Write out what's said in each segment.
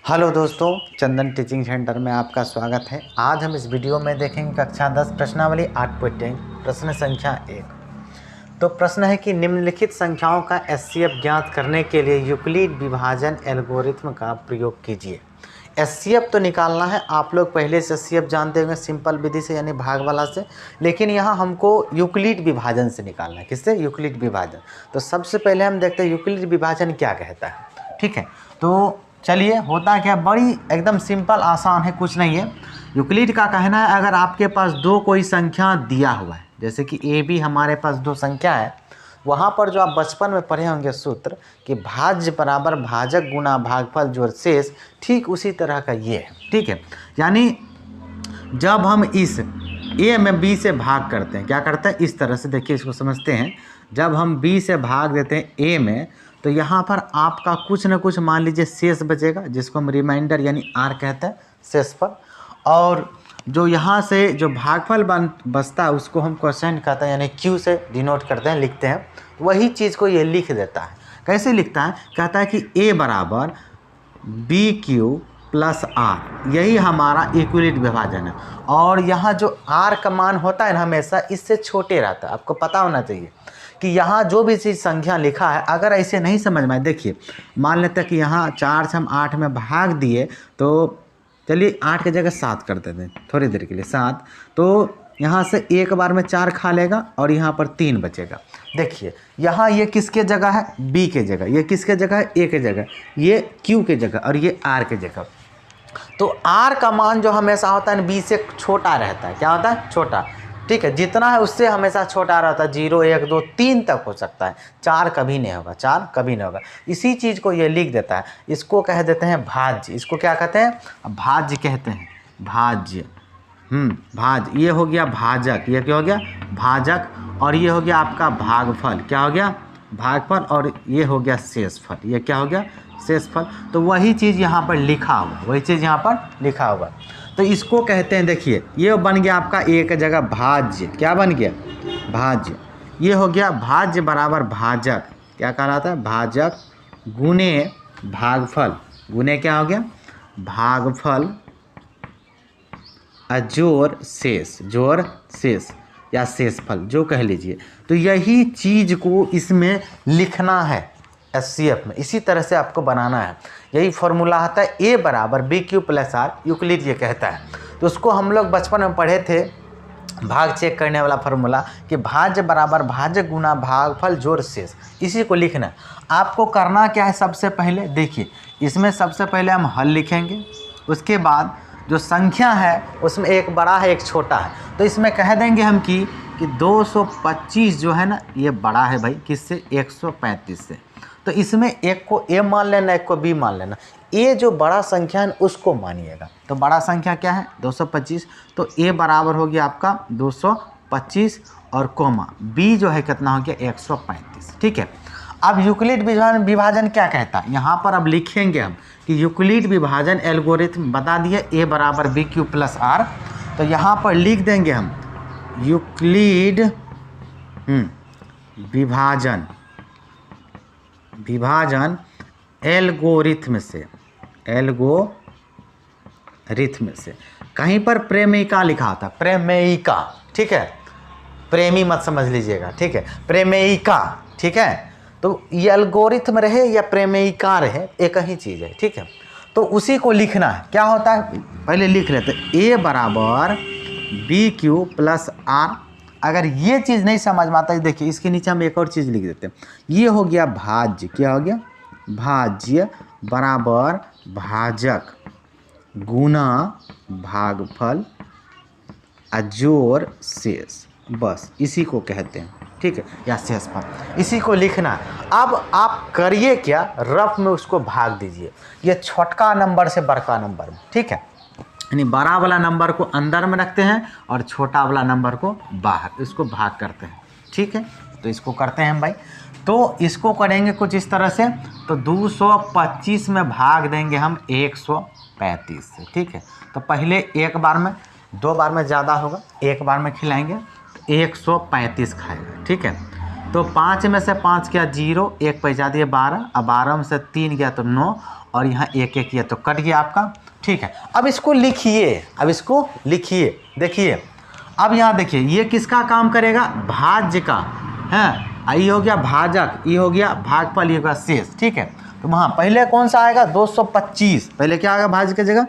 Hello दोस्तों, चंदन teaching centre में आपका स्वागत है। आज हम इस वीडियो में देखेंगे कक्षा 10 प्रश्नावली 8.10 प्रश्न संख्या 1। तो प्रश्न है कि निम्नलिखित संख्याओं का एचसीएफ ज्ञात करने के लिए यूक्लिड विभाजन एल्गोरिथम का प्रयोग कीजिए। एचसीएफ तो निकालना है, आप लोग पहले से एचसीएफ जानते होंगे सिंपल विधि से यानी भाग वाला से, लेकिन यहाँ हमको यूक्लिड विभाजन से निकालना है। किससे? यूक्लिड विभाजन। तो सबसे पहले हम देखते हैं यूक्लिड विभाजन क्या कहता है। ठीक है, तो चलिए होता क्या, बड़ी एकदम सिंपल आसान है, कुछ नहीं है। यूक्लिड का कहना है अगर आपके पास दो कोई संख्या दिया हुआ है, जैसे कि ए बी हमारे पास दो संख्या है, वहाँ पर जो आप बचपन में पढ़े होंगे सूत्र कि भाज्य बराबर भाजक गुना भागफल जोड़ शेष, ठीक उसी तरह का ये है। ठीक है, यानी जब हम इस ए में बी से भाग करते हैं, क्या करते हैं इस तरह से, देखिए इसको समझते हैं। जब हम बी से भाग देते हैं ए में, तो यहाँ पर आपका कुछ न कुछ मान लीजिए शेष बचेगा, जिसको हम रिमाइंडर यानी आर कहते हैं, शेषफल। और जो यहाँ से जो भागफल बचता है उसको हम क्वोशिएंट कहते हैं, यानी क्यू से डिनोट करते हैं, लिखते हैं। वही चीज़ को ये लिख देता है। कैसे लिखता है? कहता है कि ए बराबर बी क्यू प्लस आर, यही हमारा यूक्लिड विभाजन है। और यहाँ जो आर का मान होता है ना, हमेशा इससे छोटे रहता है। आपको पता होना चाहिए कि यहाँ जो भी चीज़ संख्या लिखा है, अगर ऐसे नहीं समझ में आए, देखिए मान लेते हैं कि यहाँ 4 से हम 8 में भाग दिए, तो चलिए 8 की जगह 7 कर देते हैं थोड़ी देर के लिए, 7। तो यहाँ से एक बार में 4 खा लेगा और यहाँ पर 3 बचेगा। देखिए यहाँ ये किसके जगह है? बी के जगह। ये किसके जगह है? ए के जगह। ये क्यू के जगह और ये आर के जगह। तो आर का मान जो हमेशा होता है बी से छोटा रहता है। क्या होता है? छोटा। ठीक है, जितना है उससे हमेशा छोटा रहता है। 0 1 2 3 तक हो सकता है, 4 कभी नहीं होगा, 4 कभी नहीं होगा। इसी चीज़ को ये लिख देता है। इसको कह देते हैं भाज्य। इसको क्या कहते हैं? भाज्य कहते हैं, भाज्य। भाज्य। ये हो गया भाजक, ये क्या हो गया? भाजक। और ये हो गया आपका भागफल। क्या हो गया? भागफल। और ये हो गया शेषफल। ये क्या हो गया? शेषफल। तो वही चीज़ यहाँ पर लिखा हुआ, वही चीज़ यहाँ पर लिखा हुआ। तो इसको कहते हैं, देखिए ये बन गया आपका एक जगह भाज्य। क्या बन गया? भाज्य। ये हो गया भाज्य बराबर भाजक। क्या कहलाता है? भाजक गुने भागफल। गुने क्या हो गया? भागफल जोड़ शेष, जोड़ शेष या शेषफल जो कह लीजिए। तो यही चीज़ को इसमें लिखना है एचसीएफ में, इसी तरह से आपको बनाना है। यही फॉर्मूला आता है ए बराबर B Q plus R, Euclid ये कहता है। तो उसको हम लोग बचपन में पढ़े थे, भाग चेक करने वाला फॉर्मूला, कि भाज्य बराबर भाजक गुना भागफल जोड़ शेष। इसी को लिखना है। आपको करना क्या है? सबसे पहले देखिए, इसमें सबसे पहले हम हल लिखेंगे, उसके बाद जो संख्या है उसमें एक बड़ा है एक छोटा है। तो इसमें कह देंगे हम कि 225 जो है ना, ये बड़ा है भाई किससे? 135 से। तो इसमें एक को ए मान लेना, एक को बी मान लेना। ए जो बड़ा संख्या है उसको मानिएगा। तो बड़ा संख्या क्या है? 225। तो ए बराबर हो गया आपका 225 और कोमा बी जो है कितना हो गया? 135। ठीक है, अब यूक्लिड विभाजन क्या कहता है? यहाँ पर अब लिखेंगे हम कि यूक्लिड विभाजन एल्गोरिथम बता दिए ए बराबर बी क्यू प्लस आर। तो यहाँ पर लिख देंगे हम यूक्लिड विभाजन, विभाजन एल्गोरिथम से, एल्गोरिथम से। कहीं पर प्रेमिका लिखा था, प्रेमिका। ठीक है, प्रेमी मत समझ लीजिएगा। ठीक है, प्रेमिका। ठीक है, तो ये एल्गोरिथम रहे या प्रेमिका रहे, एक ही चीज़ है। ठीक है, तो उसी को लिखना है। क्या होता है? पहले लिख लेते हैं ए बराबर बी क्यू प्लस आर। अगर ये चीज़ नहीं समझ में आता है, देखिए इसके नीचे हम एक और चीज़ लिख देते हैं। ये हो गया भाज्य। क्या हो गया? भाज्य बराबर भाजक गुना भागफल जोड़ शेष, बस इसी को कहते हैं। ठीक है, या शेषफल, इसी को लिखना है। अब आप करिए क्या, रफ में उसको भाग दीजिए, ये छोटका नंबर से बड़का नंबर में। ठीक है, यानी बड़ा वाला नंबर को अंदर में रखते हैं और छोटा वाला नंबर को बाहर, इसको भाग करते हैं। ठीक है, तो इसको करते हैं हम भाई। तो इसको करेंगे कुछ इस तरह से। तो 225 में भाग देंगे हम 135 से। ठीक है, तो पहले एक बार में, 2 बार में ज़्यादा होगा, एक बार में खिलाएंगे, 135 खाएगा। ठीक है, तो 5 में से 5 क्या? 0, 1 पैसा दिए 12, अब 12 में से 3 गया तो 9 और यहाँ एक एक किया तो कट गया आपका। ठीक है, अब इसको लिखिए, देखिए अब यहाँ देखिए ये किसका काम करेगा, भाज्य का है। ये हो गया भाजक, ये हो गया भागफल, ये हो गया शेष। ठीक है, तो वहाँ पहले कौन सा आएगा 225, पहले क्या आएगा भाज्य की जगह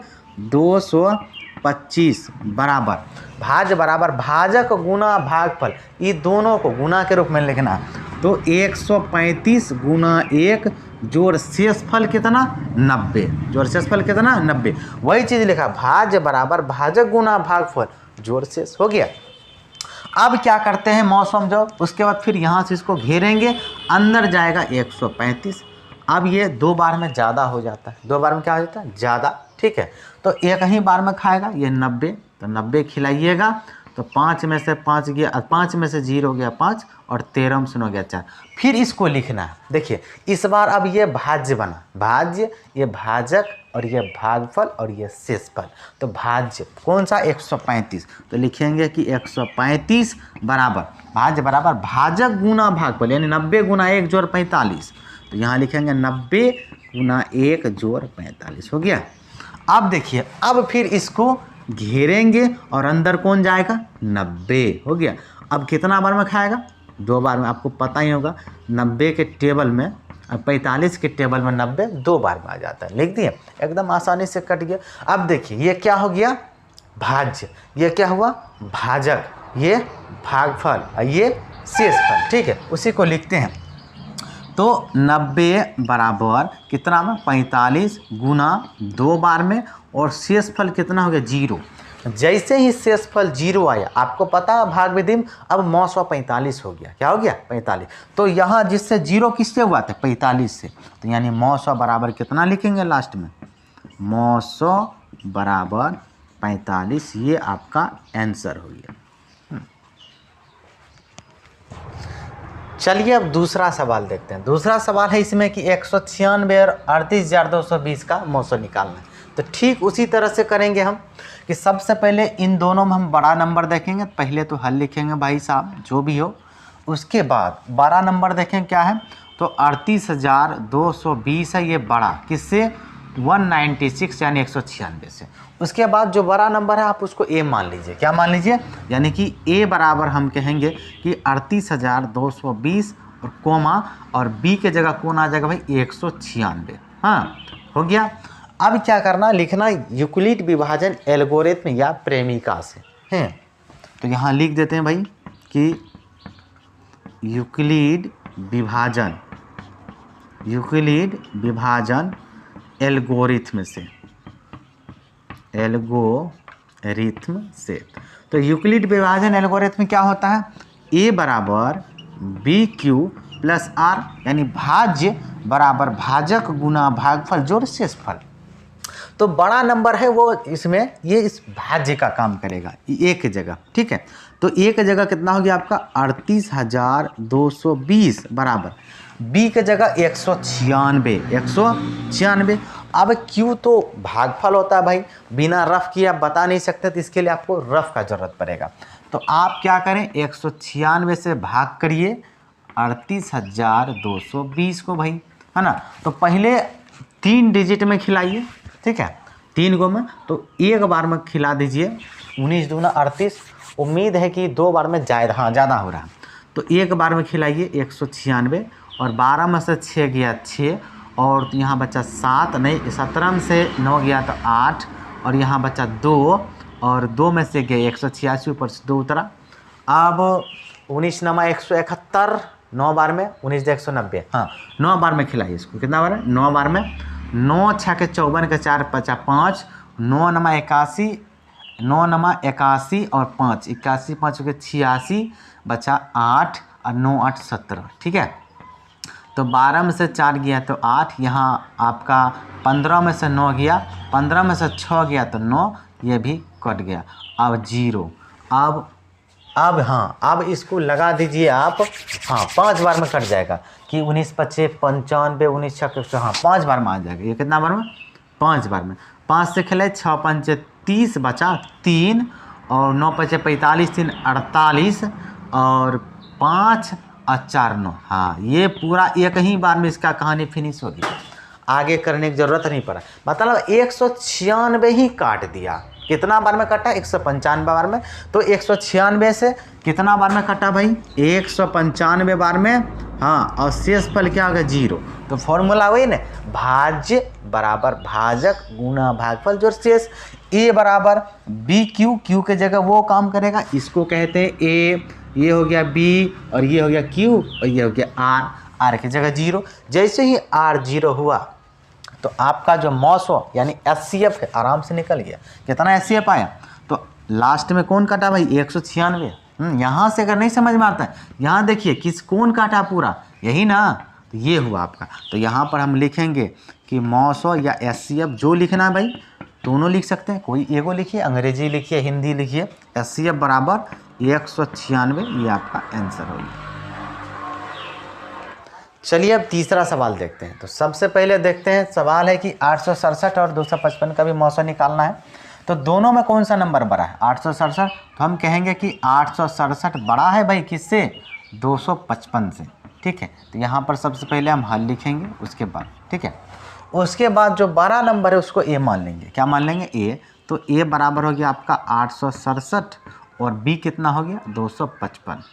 225 बराबर भाज्य बराबर भाजक गुना भागफल, ये दोनों को गुना के रूप में लिखना। तो 135 गुना 1 जोड़ शेषफल कितना 90, जोड़ शेषफल कितना 90। वही चीज़ लिखा भाज्य बराबर भाजक गुना भागफल जोड़ शेष हो गया। अब क्या करते हैं मौसम जो, उसके बाद फिर यहाँ से इसको घेरेंगे, अंदर जाएगा 135। अब ये 2 बार में ज़्यादा हो जाता है, 2 बार में क्या हो जाता है ज़्यादा। ठीक है, तो एक ही बार में खाएगा ये 90, तो 90 खिलाइएगा तो 5 में से 5 गया, 5 में से 0 गया 5 और 13 में से 9 गया 4। फिर इसको लिखना है, देखिए इस बार अब ये भाज्य बना, भाज्य, ये भाजक और ये भागफल और ये शेषफल। तो भाज्य कौन सा 135, तो लिखेंगे कि 135 बराबर भाज्य बराबर भाजक गुना भागफल, यानी 90 गुना 1 जोड़ 45। तो यहाँ लिखेंगे 90 गुना 1 जोड़ 45 हो गया। अब देखिए अब फिर इसको घेरेंगे और अंदर कौन जाएगा 90 हो गया। अब कितना बार में खाएगा 2 बार में, आपको पता ही होगा 90 के टेबल में, 45 के टेबल में 90 2 बार में आ जाता है। लिख दिए, एकदम आसानी से कट गया। अब देखिए ये क्या हो गया भाज्य, ये क्या हुआ भाजक, ये भागफल और ये शेषफल। ठीक है, उसी को लिखते हैं। तो 90 बराबर कितना में 45 गुना 2 बार में, और शेषफल कितना हो गया 0। जैसे ही शेषफल 0 आया, आपको पता है भाग विधि में अब 945 हो गया। क्या हो गया 45। तो यहाँ जिससे 0 किससे हुआ था 45 से, तो यानी 900 बराबर कितना लिखेंगे लास्ट में 900 बराबर 45। ये आपका आंसर हो गया। चलिए अब दूसरा सवाल देखते हैं। दूसरा सवाल है इसमें कि 196 और 38,220 का मौसम निकालना है। तो ठीक उसी तरह से करेंगे हम कि सबसे पहले इन दोनों में हम बड़ा नंबर देखेंगे, पहले तो हल लिखेंगे भाई साहब जो भी हो, उसके बाद बड़ा नंबर देखें क्या है, तो 38,220 है, ये बड़ा किससे 196 यानी 196 से। उसके बाद जो बड़ा नंबर है आप उसको a मान लीजिए। क्या मान लीजिए, यानी कि a बराबर हम कहेंगे कि 38,220 और कोमा और b के जगह कौन आ जाएगा भाई 196। हाँ हो गया। अब क्या करना, लिखना यूक्लिड विभाजन एल्गोरिथम या प्रेमिका से हैं। तो यहाँ लिख देते हैं भाई कि यूक्लिड विभाजन एल्गोरिथम से। तो यूक्लिड विभाजन एल्गोरिथम क्या होता है, a बराबर बी क्यू प्लस आर, यानी भाज्य बराबर भाजक गुना भागफल जोड़ शेषफल। तो बड़ा नंबर है वो इसमें ये इस भाज्य का काम करेगा एक जगह। ठीक है, तो एक जगह कितना हो गया आपका 38,220 बराबर b के जगह 196। अब q तो भागफल होता है भाई, बिना रफ किए आप बता नहीं सकते, तो इसके लिए आपको रफ का जरूरत पड़ेगा। तो आप क्या करें 196 से भाग करिए 38,220 को भाई, है ना। तो पहले 3 डिजिट में खिलाइए, ठीक है 3 गो में, तो एक बार में खिला दीजिए 19 दूना 38। उम्मीद है कि 2 बार में ज़्यादा हो रहा है, तो एक बार में खिलाइए 196 और 12 में से 6 गया 6 और यहाँ बचा 7 नहीं 17 में से 9 गया तो 8 और यहाँ बचा 2 और 2 में से गए 186 ऊपर से 2 उतरा। अब 19 नमा 171, 9 बार में 19 से 190। हाँ 9 बार में खिलाइए इसको, कितना बार है 9 बार में। 9 6 के 54 के 4 बचा 5, 9 नमा 81, 9 नमा 81 और 5 81 5 के 86 बचा 8 और 9 8 17। ठीक है, तो 12 में से 4 गया तो 8, यहाँ आपका 15 में से 9 गया, 15 में से 6 गया तो 9, ये भी कट गया। अब 0। अब हाँ अब इसको लगा दीजिए आप, हाँ 5 बार में कट जाएगा कि 19 25 95 19 6 हाँ 5 बार में आ जाएगा। ये कितना बार में 5 बार में। 5 से खेले 6 5 30 बचा 3 और 9 5 45 3 48 और 5 और 4 9। हाँ ये पूरा एक ही बार में इसका कहानी फिनिश होगी। आगे करने की ज़रूरत नहीं पड़ा, मतलब 196 ही काट दिया। कितना बार में कटा? 195 बार में। तो 196 से कितना बार में कटा भाई? 195 बार में। हाँ, और शेषफल क्या होगा? 0। तो फॉर्मूला वही ना, भाज्य बराबर भाजक गुना भागफल जोड़ शेष। ए बराबर बी क्यू, क्यू के जगह वो काम करेगा, इसको कहते हैं ए, ये हो गया बी, और ये हो गया क्यू, और ये हो गया आर, आर की जगह 0। जैसे ही आर 0 हुआ तो आपका जो मौसो यानी एचसीएफ है आराम से निकल गया। कितना एचसीएफ आया? तो लास्ट में कौन काटा भाई? 196। यहाँ से अगर नहीं समझ में आता है, यहाँ देखिए किस कौन काटा पूरा, यही ना, तो ये हुआ आपका। तो यहाँ पर हम लिखेंगे कि मौसो या एचसीएफ जो लिखना है भाई, दोनों लिख सकते हैं, कोई एगो लिखिए, अंग्रेजी लिखिए, हिंदी लिखिए। एचसीएफ बराबर 196, ये आपका आंसर होगा। चलिए अब तीसरा सवाल देखते हैं। तो सबसे पहले देखते हैं, सवाल है कि 867 और 255 का भी मौसम निकालना है। तो दोनों में कौन सा नंबर बड़ा है? 867। तो हम कहेंगे कि 867 बड़ा है भाई किससे? 255 से। ठीक है, तो यहाँ पर सबसे पहले हम हल लिखेंगे, उसके बाद ठीक है, उसके बाद जो बड़ा नंबर है उसको ए मान लेंगे। क्या मान लेंगे? ए। तो ए बराबर हो गया आपका 867 और बी कितना हो गया? 255।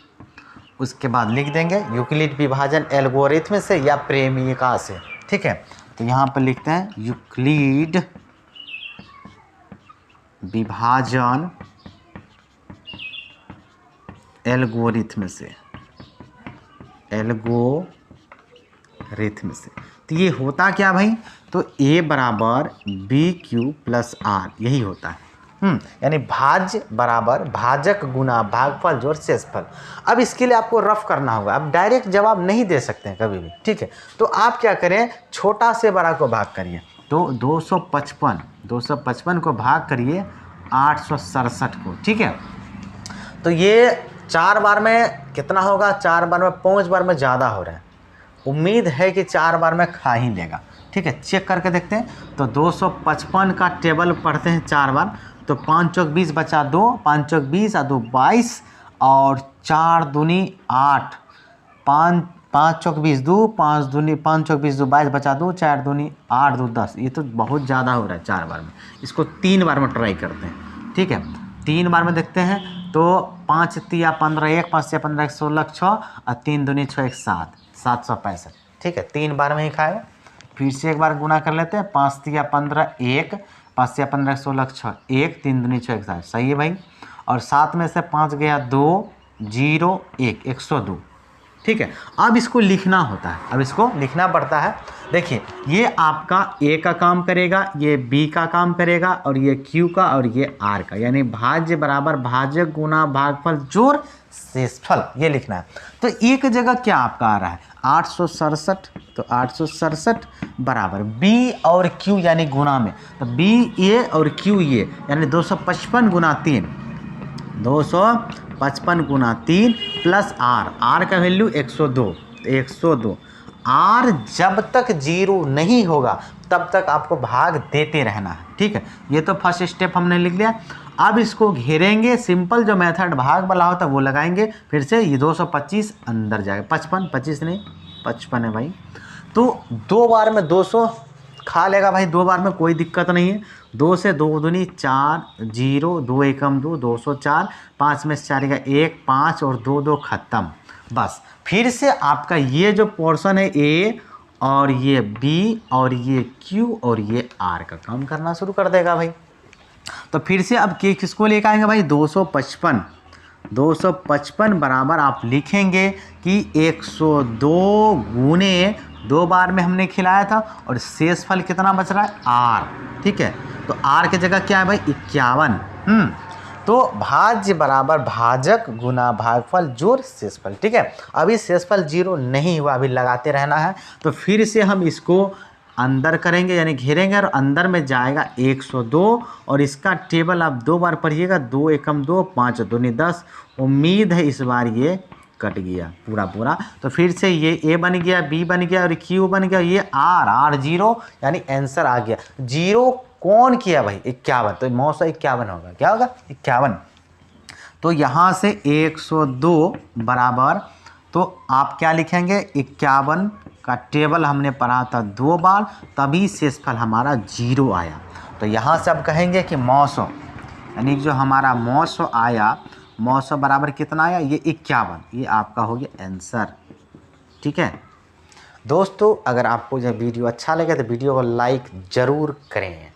उसके बाद लिख देंगे यूक्लिड विभाजन एल्गोरिथम से या प्रेमिका से। ठीक है, तो यहाँ पर लिखते हैं यूक्लिड विभाजन एल्गोरिथम से, एल्गोरिथम से। तो ये होता क्या भाई? तो ए बराबर बी क्यू प्लस आर, यही होता है। यानी भाज्य बराबर भाजक गुना भागफल जोड़ शेषफल। अब इसके लिए आपको रफ करना होगा, आप डायरेक्ट जवाब नहीं दे सकते हैं कभी भी। ठीक है, तो आप क्या करें, छोटा से बड़ा को भाग करिए। तो 255 को भाग करिए 867 को। ठीक है, तो ये 4 बार में कितना होगा? 4 बार में 5 बार में ज़्यादा हो रहा है, उम्मीद है कि 4 बार में खा ही लेगा। ठीक है, चेक करके देखते हैं। तो 255 का टेबल पढ़ते हैं 4 बार। तो 5 चौक 20 बचा 2, 5 चौक 20 और 2 22 और 4 दूनी 8, 5 चौक 20 2, 5 चौक 20 2 22 बचा 2, 4 दूनी 8 2 10। ये तो बहुत ज़्यादा हो रहा है 4 बार में, इसको 3 बार में ट्राई करते हैं। ठीक है, 3 बार में देखते हैं। तो 5 तिया 15 1, 5 तिया 15 1 16 6 और 3 दूनी 6 1 7, 765। ठीक है, 3 बार में ही खाएगा। फिर से एक बार गुना कर लेते हैं। 5 तिया 15 1, 5 तिया 15 16 6 1, 3 दूनी 6 1 7। सही है भाई। और 7 में से 5 गया 2 0 1, 102। ठीक है, अब इसको लिखना होता है, अब इसको लिखना पड़ता है। देखिए, ये आपका ए का काम करेगा, ये बी का काम करेगा, और ये क्यू का, और ये आर का। यानी भाज्य बराबर भाजक गुना भागफल जोड़ शेषफल, ये लिखना है। तो एक जगह क्या आपका आ रहा है? 867। तो 867 बराबर बी और क्यू यानी गुना में, तो बी ए और क्यू ये, यानी 255 गुना 3, 255 गुना 3 प्लस आर, आर का वैल्यू 102, 102। आर जब तक 0 नहीं होगा तब तक आपको भाग देते रहना है। ठीक है, ये तो फर्स्ट स्टेप हमने लिख लिया। अब इसको घेरेंगे, सिंपल जो मेथड भाग वाला होता है वो लगाएंगे। फिर से ये 225 अंदर जाएगा, 55 नहीं 55 है भाई। तो 2 बार में 200 खा लेगा भाई, 2 बार में कोई दिक्कत नहीं है। 2 से 2 दूनी 4 0, 2 एकम 2, 204, 5 में से 4 का 1 5 और 2 2 खत्म। बस फिर से आपका ये जो पोर्शन है ए और ये बी और ये क्यू और ये आर का काम करना शुरू कर देगा भाई। तो फिर से अब किसको लेकर आएंगे भाई? 255। 255 बराबर आप लिखेंगे कि 102 गुने 2 बार में हमने खिलाया था, और शेषफल कितना बच रहा है? आर। ठीक है, तो आर की जगह क्या है भाई? 51। तो भाज्य बराबर भाजक गुना भागफल जोड़ शेषफल। ठीक है, अभी शेषफल 0 नहीं हुआ, अभी लगाते रहना है। तो फिर से हम इसको अंदर करेंगे, यानी घेरेंगे, और अंदर में जाएगा 102, और इसका टेबल आप 2 बार पढ़िएगा। 2 एकम 2, 5 दूनी 10। उम्मीद है इस बार ये कट गया पूरा। तो फिर से ये ए बन गया, बी बन गया, और क्यू बन गया, ये आर 0, यानी आंसर आ गया 0। कौन किया भाई? 51। तो 951 होगा, क्या होगा? 51। तो यहाँ से 102 बराबर, तो आप क्या लिखेंगे? 51 का टेबल हमने पढ़ा था 2 बार, तभी शेषफल हमारा 0 आया। तो यहाँ से अब कहेंगे कि 900, यानी जो हमारा 900 आया, 900 बराबर कितना आया, ये 51, ये आपका हो गया आंसर। ठीक है दोस्तों, अगर आपको यह वीडियो अच्छा लगे तो वीडियो को लाइक ज़रूर करें।